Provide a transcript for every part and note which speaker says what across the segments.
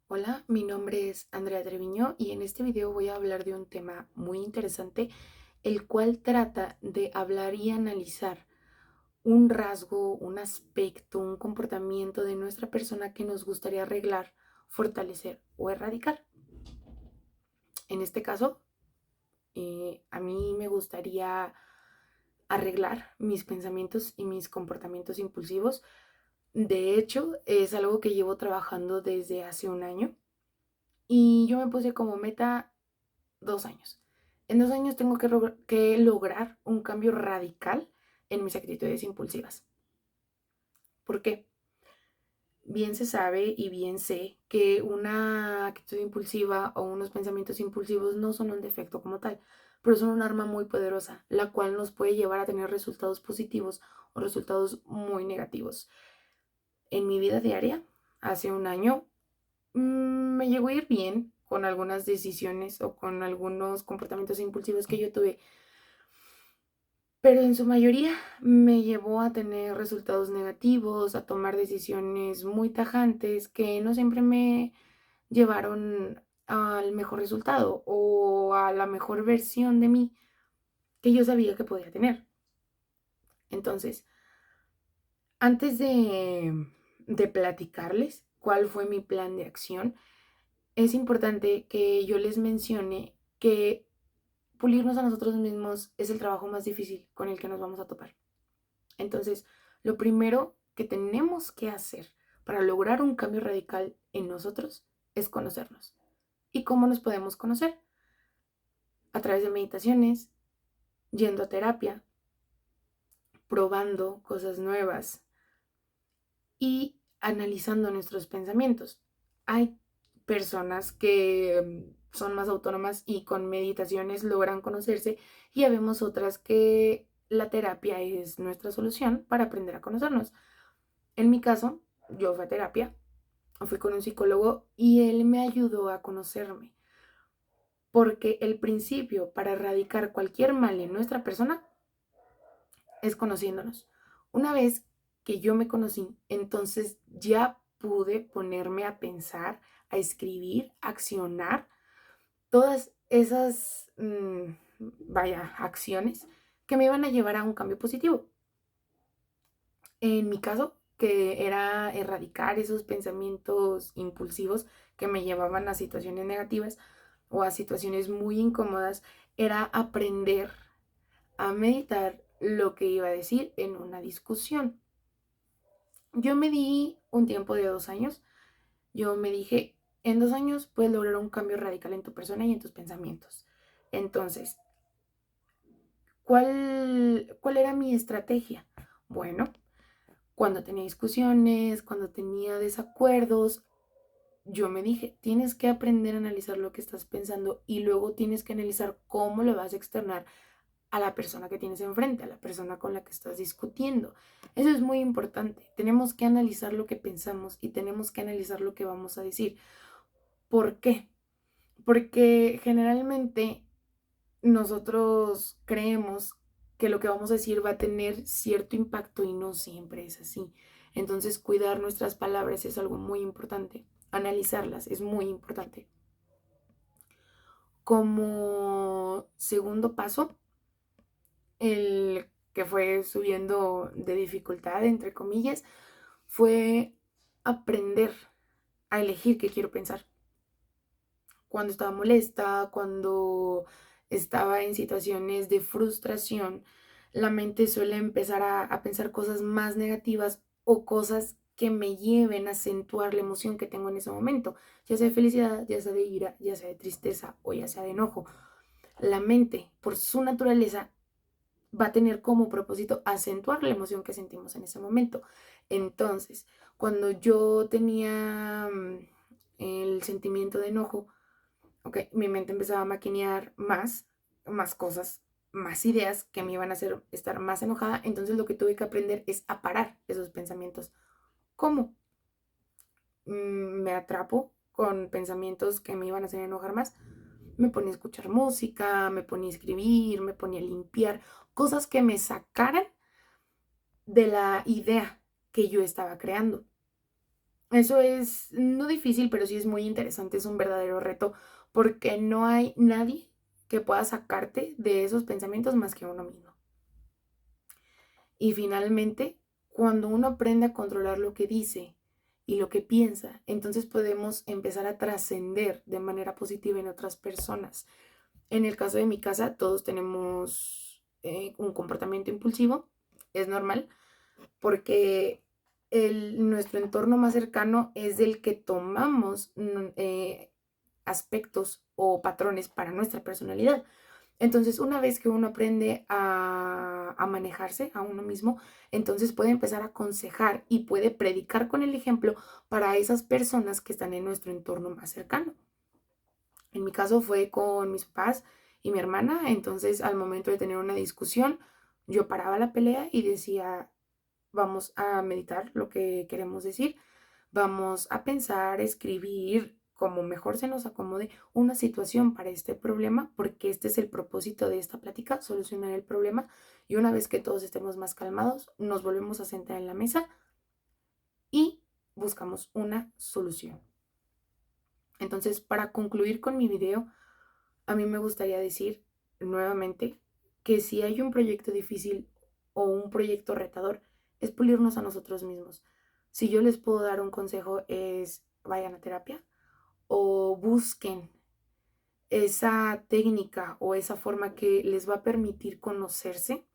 Speaker 1: Hola, mi nombre es Andrea Treviño y en este video voy a hablar de un tema muy interesante, el cual trata de hablar y analizar un rasgo, un aspecto, un comportamiento de nuestra persona que nos gustaría arreglar, fortalecer o erradicar. En este caso, a mí me gustaría arreglar mis pensamientos y mis comportamientos impulsivos. De hecho, es algo que llevo trabajando desde hace un año y yo me puse como meta 2 años. En 2 años tengo que lograr un cambio radical en mis actitudes impulsivas. ¿Por qué? Bien se sabe y bien sé que una actitud impulsiva o unos pensamientos impulsivos no son un defecto como tal, pero son un arma muy poderosa, la cual nos puede llevar a tener resultados positivos o resultados muy negativos. En mi vida diaria, hace un año, me llegó a ir bien con algunas decisiones o con algunos comportamientos impulsivos que yo tuve, pero en su mayoría me llevó a tener resultados negativos, a tomar decisiones muy tajantes que no siempre me llevaron al mejor resultado o a la mejor versión de mí que yo sabía que podía tener. Entonces, antes de platicarles cuál fue mi plan de acción, es importante que yo les mencione que pulirnos a nosotros mismos es el trabajo más difícil con el que nos vamos a topar. Entonces, lo primero que tenemos que hacer para lograr un cambio radical en nosotros es conocernos. ¿Y cómo nos podemos conocer? A través de meditaciones, yendo a terapia, probando cosas nuevas y analizando nuestros pensamientos. Hay personas que son más autónomas y con meditaciones logran conocerse y habemos otras que la terapia es nuestra solución para aprender a conocernos. En mi caso, yo fui a terapia, fui con un psicólogo y él me ayudó a conocerme, porque el principio para erradicar cualquier mal en nuestra persona es conociéndonos. Una vez que yo me conocí, entonces ya pude ponerme a pensar, a escribir, a accionar todas esas, vaya, acciones que me iban a llevar a un cambio positivo. En mi caso, que era erradicar esos pensamientos impulsivos que me llevaban a situaciones negativas o a situaciones muy incómodas, era aprender a meditar lo que iba a decir en una discusión. Yo me di un tiempo de 2 años. Yo me dije, en 2 años puedes lograr un cambio radical en tu persona y en tus pensamientos. Entonces, ¿cuál era mi estrategia? Bueno, cuando tenía discusiones, cuando tenía desacuerdos, yo me dije, tienes que aprender a analizar lo que estás pensando y luego tienes que analizar cómo lo vas a externar a la persona que tienes enfrente, a la persona con la que estás discutiendo. Eso es muy importante. Tenemos que analizar lo que pensamos y tenemos que analizar lo que vamos a decir. ¿Por qué? Porque generalmente nosotros creemos que lo que vamos a decir va a tener cierto impacto y no siempre es así. Entonces, cuidar nuestras palabras es algo muy importante. Analizarlas es muy importante. Como segundo paso, el que fue subiendo de dificultad, entre comillas, fue aprender a elegir qué quiero pensar. Cuando estaba molesta, cuando estaba en situaciones de frustración, la mente suele empezar a pensar cosas más negativas o cosas que me lleven a acentuar la emoción que tengo en ese momento, ya sea de felicidad, ya sea de ira, ya sea de tristeza o ya sea de enojo. La mente, por su naturaleza, va a tener como propósito acentuar la emoción que sentimos en ese momento. Entonces, cuando yo tenía el sentimiento de enojo, ok, mi mente empezaba a maquinear más cosas, más ideas que me iban a hacer estar más enojada. Entonces lo que tuve que aprender es a parar esos pensamientos. ¿Cómo? Me atrapo con pensamientos que me iban a hacer enojar más. Me ponía a escuchar música, me ponía a escribir, me ponía a limpiar, cosas que me sacaran de la idea que yo estaba creando. Eso es no difícil, pero sí es muy interesante, es un verdadero reto, porque no hay nadie que pueda sacarte de esos pensamientos más que uno mismo. Y finalmente, cuando uno aprende a controlar lo que dice y lo que piensa, entonces podemos empezar a trascender de manera positiva en otras personas. En el caso de mi casa, todos tenemos un comportamiento impulsivo, es normal, porque nuestro entorno más cercano es del que tomamos aspectos o patrones para nuestra personalidad. Entonces, una vez que uno aprende a manejarse a uno mismo, entonces puede empezar a aconsejar y puede predicar con el ejemplo para esas personas que están en nuestro entorno más cercano. En mi caso fue con mis papás y mi hermana, entonces al momento de tener una discusión, yo paraba la pelea y decía, vamos a meditar lo que queremos decir, vamos a pensar, escribir como mejor se nos acomode una situación para este problema, porque este es el propósito de esta plática, solucionar el problema. Y una vez que todos estemos más calmados, nos volvemos a sentar en la mesa y buscamos una solución. Entonces, para concluir con mi video, a mí me gustaría decir nuevamente que si hay un proyecto difícil o un proyecto retador, es pulirnos a nosotros mismos. Si yo les puedo dar un consejo es vayan a terapia o busquen esa técnica o esa forma que les va a permitir conocerse,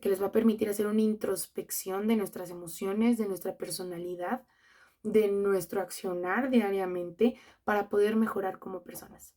Speaker 1: que les va a permitir hacer una introspección de nuestras emociones, de nuestra personalidad, de nuestro accionar diariamente para poder mejorar como personas.